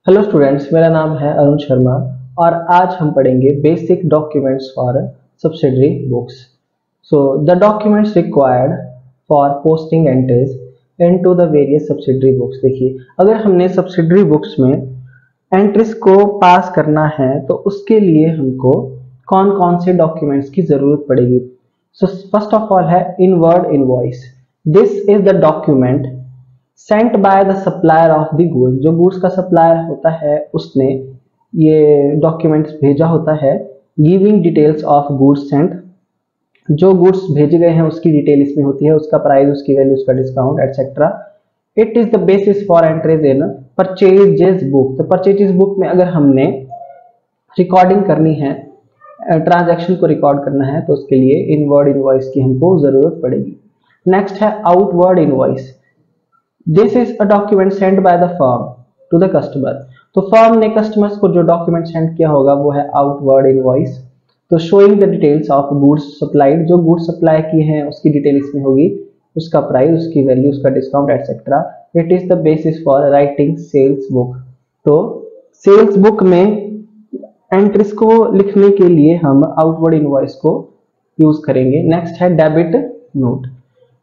Hello students, मेरा नाम है अरुण शर्मा और आज हम पढ़ेंगे basic documents for subsidiary books. So the documents required for posting entries into the various subsidiary books. देखिए, अगर हमने सब्सिडरी बुक्स में एंट्रीज को पास करना है तो उसके लिए हमको कौन कौन से डॉक्यूमेंट्स की जरूरत पड़ेगी। सो फर्स्ट ऑफ ऑल है inward invoice. This is the document sent by the supplier of the goods. जो गुड्स का सप्लायर होता है उसने ये डॉक्यूमेंट्स भेजा होता है। Giving details of goods Saint. जो गुड्स भेजे गए हैं उसकी डिटेल इसमें होती है, उसका प्राइस, उसकी वैल्यू, उसका discount etcetera. It is the basis for entries in purchases book. तो परचेजेस बुक में अगर हमने रिकॉर्डिंग करनी है, ट्रांजैक्शन को रिकॉर्ड करना है, तो उसके लिए इनवर्ड इनवॉइस की हमको जरूरत पड़ेगी। नेक्स्ट है outward invoice. This is a document send by the firm to the customer. तो फर्म ने कस्टमर्स को जो डॉक्यूमेंट सेंड किया होगा वो है आउटवर्ड इनवॉइस। तो showing the details of goods supplied. जो गुड्स सप्लाई किए हैं उसकी डिटेल इसमें होगी, उसका प्राइस, उसकी वैल्यू, उसका discount etcetera. It is the basis for writing sales book. तो सेल्स बुक में एंट्रीज को लिखने के लिए हम आउटवर्ड इनवॉइस को यूज करेंगे। नेक्स्ट है debit note.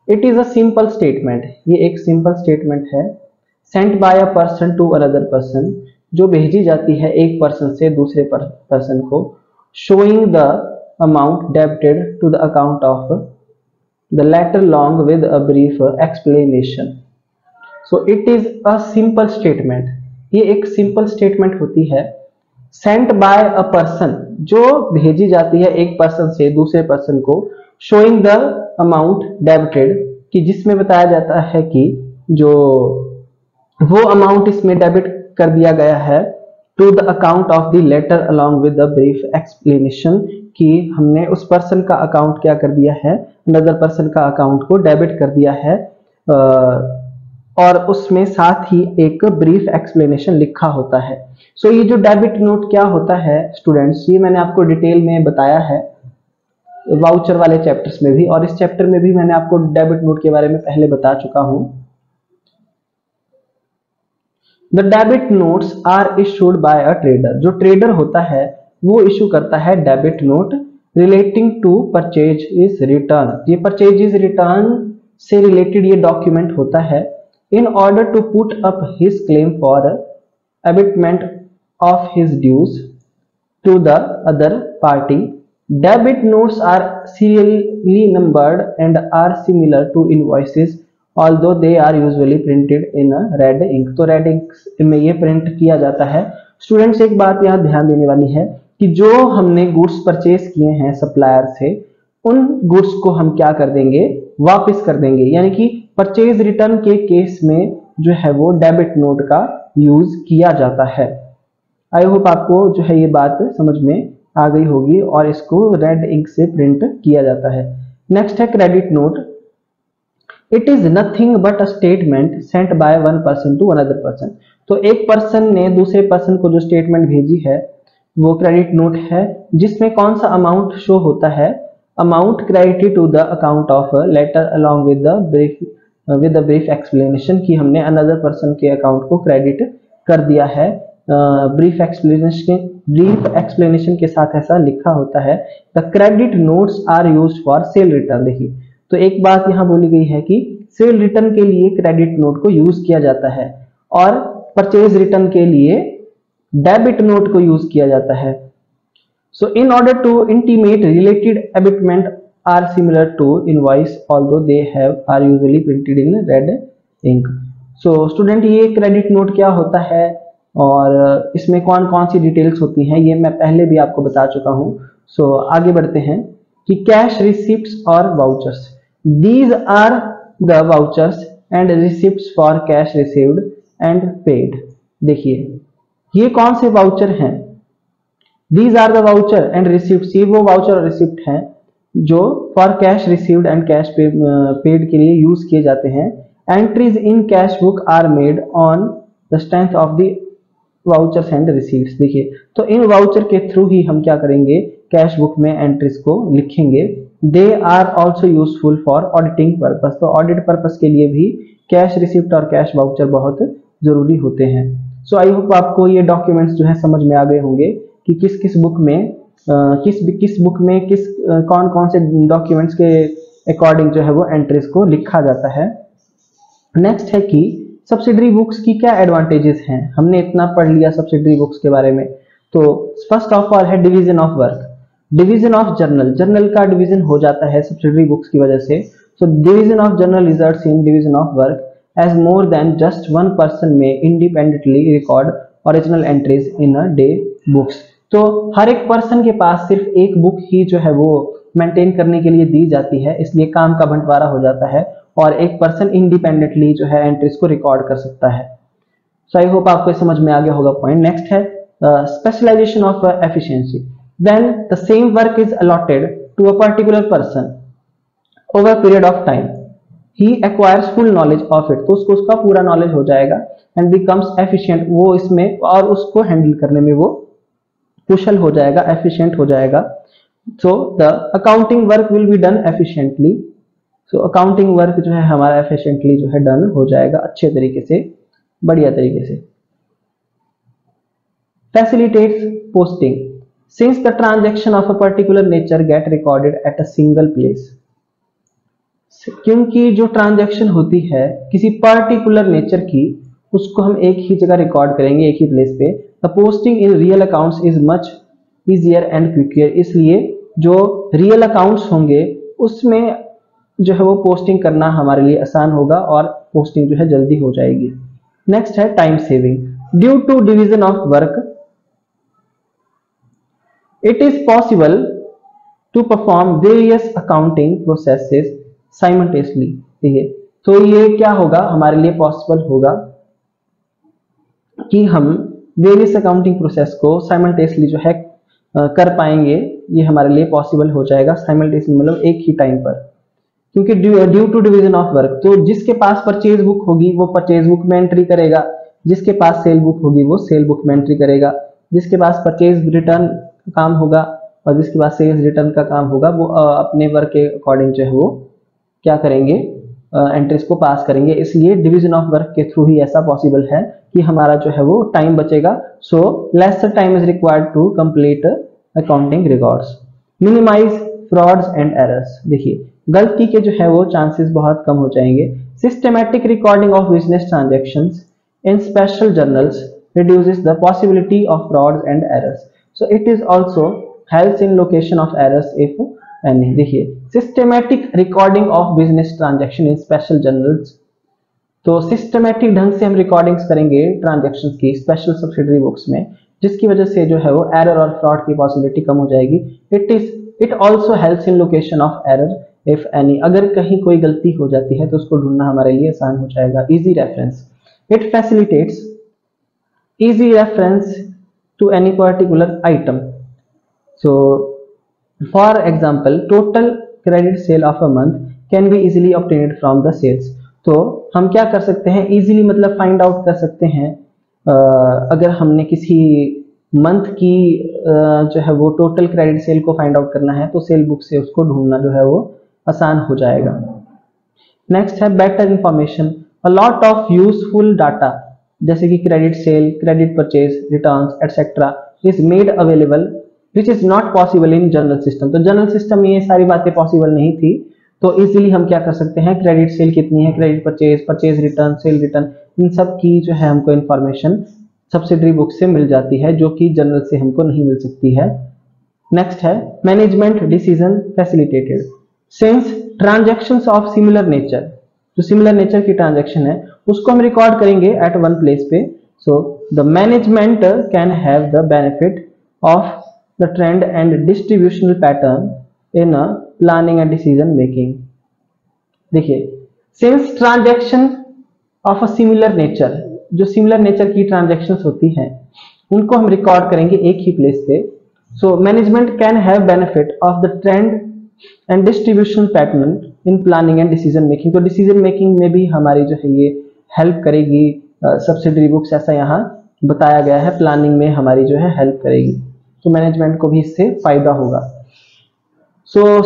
It is a simple statement. ये एक सिंपल स्टेटमेंट है sent by a person to another person, जो भेजी जाती है एक पर्सन से दूसरे पर्सन को। Showing the amount debited to the account of the latter long with a brief explanation. So it is a simple statement. ये एक सिंपल स्टेटमेंट होती है सेंट बाय अ पर्सन, जो भेजी जाती है एक पर्सन से दूसरे पर्सन को। शोइंग द अमाउंट डेबिटेड, कि जिसमें बताया जाता है कि जो वो अमाउंट इसमें डेबिट कर दिया गया है to the account of the latter along with the brief explanation, कि हमने उस पर्सन का अकाउंट क्या कर दिया है, अनदर पर्सन का अकाउंट को डेबिट कर दिया है और उसमें साथ ही एक ब्रीफ एक्सप्लेनेशन लिखा होता है। सो ये जो डेबिट नोट क्या होता है स्टूडेंट्स, ये मैंने आपको डिटेल में बताया है वाउचर वाले चैप्टर्स में भी, और इस चैप्टर में भी मैंने आपको डेबिट नोट के बारे में पहले बता चुका हूं। The debit notes are issued by a trader. जो ट्रेडर होता है वो इशू करता है debit note relating to purchase is return. ये परचेज इज रिटर्न से रिलेटेड ये डॉक्यूमेंट होता है। In order to put up his claim for abatement of his dues to the other party. Debit notes are serially numbered and are similar to invoices, although they are usually printed in a red ink. तो red ink में ये print किया जाता है। Students, एक बात यहाँ ध्यान देने वाली है कि जो हमने गुड्स परचेज किए हैं सप्लायर से, उन गुड्स को हम क्या कर देंगे, वापस कर देंगे। यानी कि परचेज रिटर्न के केस में जो है वो डेबिट नोट का यूज किया जाता है। आई होप आपको जो है ये बात समझ में आ गई होगी, और इसको रेड इंक से प्रिंट किया जाता है। नेक्स्ट है credit note. It is nothing but a statement sent by one person to another person. तो एक पर्सन ने दूसरे पर्सन को जो स्टेटमेंट भेजी है वो क्रेडिट नोट है, जिसमें कौन सा अमाउंट शो होता है, amount credited to the account of latter along with the brief explanation, कि हमने अनदर पर्सन के अकाउंट को क्रेडिट कर दिया है। ब्रीफ एक्सप्लेनेशन के साथ ऐसा लिखा होता है। The credit notes are used for sale return. देखिए, तो एक बात यहाँ बोली गई है कि सेल रिटर्न के लिए क्रेडिट नोट को यूज किया जाता है और परचेज रिटर्न के लिए डेबिट नोट को यूज किया जाता है। So in order to intimate related abatement are similar to invoice, although they are usually printed in red ink. So student, ये क्रेडिट नोट क्या होता है और इसमें कौन कौन सी डिटेल्स होती हैं ये मैं पहले भी आपको बता चुका हूं। सो आगे बढ़ते हैं कि कैश रिसिप्ट्स और vouchers. These are the vouchers and receipts for cash received and paid. देखिए, ये कौन से वाउचर हैं, these are the voucher and receipts. ये वो वाउचर और रिसिप्ट हैं जो for cash received and cash paid के लिए यूज किए जाते हैं। Entries in cash book are made on the strength of the vouchers and receipts. देखिए, तो इन वाउचर के थ्रू ही हम क्या करेंगे, कैश बुक में एंट्रीज को लिखेंगे। They are also useful for auditing purpose. तो ऑडिट पर्पस के लिए भी कैश रिसिप्ट और कैश वाउचर बहुत जरूरी होते हैं। सो आई होप आपको ये डॉक्यूमेंट्स जो है समझ में आ गए होंगे कि किस किस बुक में कौन कौन से डॉक्यूमेंट्स के अकॉर्डिंग जो है वो एंट्रीज को लिखा जाता है। नेक्स्ट है कि सब्सिडरी बुक्स की क्या एडवांटेजेस हैं। हमने इतना पढ़ लिया सब्सिडरी बुक्स के बारे में। तो फर्स्ट ऑफ ऑल है division of work, division of journal का डिवीजन हो जाता है सब्सिडरी बुक्स की वजह से। So division of journal results in division of work as more than just one person में independently record original entries in a day books. तो हर एक पर्सन के पास सिर्फ एक बुक ही जो है वो मेंटेन करने के लिए दी जाती है, इसलिए काम का बंटवारा हो जाता है और एक पर्सन इंडिपेंडेंटली जो है एंट्रीज को रिकॉर्ड कर सकता है। सो आई होप आपको समझ में आ गया होगा पॉइंट। नेक्स्ट है specialisation of efficiency. When the same work is allotted to a particular person over period of time he acquires full knowledge of it. तो उसको उसका पूरा नॉलेज हो जाएगा एंड बिकम्स एफिशिएंट, वो इसमें और उसको हैंडल करने में वो कुशल हो जाएगा, एफिशिएंट हो जाएगा। So the accounting work will be done efficiently. So accounting work जो है हमारा एफिशिएंटली जो है डन हो जाएगा, अच्छे तरीके से, बढ़िया तरीके से। Facilitates posting since the transaction of a particular nature get recorded at a single place. क्योंकि जो ट्रांजैक्शन होती है किसी पर्टिकुलर नेचर की, उसको हम एक ही जगह रिकॉर्ड करेंगे, एक ही प्लेस पे। The posting in real accounts is much easier and quicker. इसलिए जो रियल अकाउंट्स होंगे उसमें जो है वो पोस्टिंग करना हमारे लिए आसान होगा और पोस्टिंग जो है जल्दी हो जाएगी। नेक्स्ट है time saving. Due to division of work it is possible to perform various accounting processes simultaneously. ठीक है, तो ये क्या होगा, हमारे लिए पॉसिबल होगा कि हम वेरियस अकाउंटिंग प्रोसेस को साइमल्टेनियसली जो है कर पाएंगे। ये हमारे लिए पॉसिबल हो जाएगा साइमल्टेनियसली, मतलब एक ही टाइम पर। क्योंकि due to division of work, तो जिसके पास परचेज बुक होगी वो परचेज बुक में एंट्री करेगा, जिसके पास सेल बुक होगी वो सेल बुक में एंट्री करेगा, जिसके पास परचेज रिटर्न काम होगा और जिसके पास सेल्स रिटर्न का काम होगा वो अपने वर्क के अकॉर्डिंग जो है वो क्या करेंगे, एंट्रीज को पास करेंगे। इसलिए डिवीजन ऑफ वर्क के थ्रू ही ऐसा पॉसिबल है कि हमारा जो है वो टाइम बचेगा। So lesser time is required to complete accounting records. Minimize frauds and errors. देखिए गलती के जो है वो चांसेस बहुत कम हो जाएंगे। Systematic recording of business transactions in special journals reduces the possibility of frauds and errors. So it is also helps in location of errors if any. देखिए systematic recording of business transaction in special journals, तो systematic ढंग से हम recordings करेंगे transactions की special subsidiary books में, जिसकी वजह से जो है वो एरर और फ्रॉड की पॉसिबिलिटी कम हो जाएगी। It also helps in location of error if any. अगर कहीं कोई गलती हो जाती है तो उसको ढूंढना हमारे लिए आसान हो जाएगा। Easy reference. It facilitates easy reference to any particular item. So for example total credit sale of a month can be easily obtained from the sales. तो हम क्या कर सकते हैं, easily मतलब फाइंड आउट कर सकते हैं। अगर हमने किसी मंथ की जो है वो टोटल क्रेडिट सेल को फाइंड आउट करना है तो सेल बुक से उसको ढूंढना जो है वो आसान हो जाएगा। नेक्स्ट है better information. A lot of useful data जैसे कि credit sale, credit purchase, returns etcetera is made available which is not possible in general system. तो जनरल सिस्टम में ये सारी बातें पॉसिबल नहीं थी, तो इजीली हम क्या कर सकते हैं, क्रेडिट सेल कितनी है, credit purchase, purchase return, sale return, इन सब की जो है हमको इन्फॉर्मेशन सब्सिडरी बुक से मिल जाती है जो कि जनरल से हमको नहीं मिल सकती है। नेक्स्ट है management decision facilitated since transactions of similar nature. जो सिमिलर नेचर की ट्रांजैक्शन है उसको हम रिकॉर्ड करेंगे एट वन प्लेस पे। So the management can have the benefit of the trend and distributional pattern in planning and decision making. देखिए since transaction of a similar nature, जो similar nature की transactions होती हैं उनको हम record करेंगे एक ही प्लेस पे। So management can have benefit of the trend and distribution pattern in planning and decision making. तो डिसीजन मेकिंग में भी हमारी जो है ये हेल्प करेगी सब्सिडरी बुक्स, ऐसा यहाँ बताया गया है। प्लानिंग में हमारी जो है हेल्प करेगी, तो मैनेजमेंट को भी इससे फायदा होगा। सो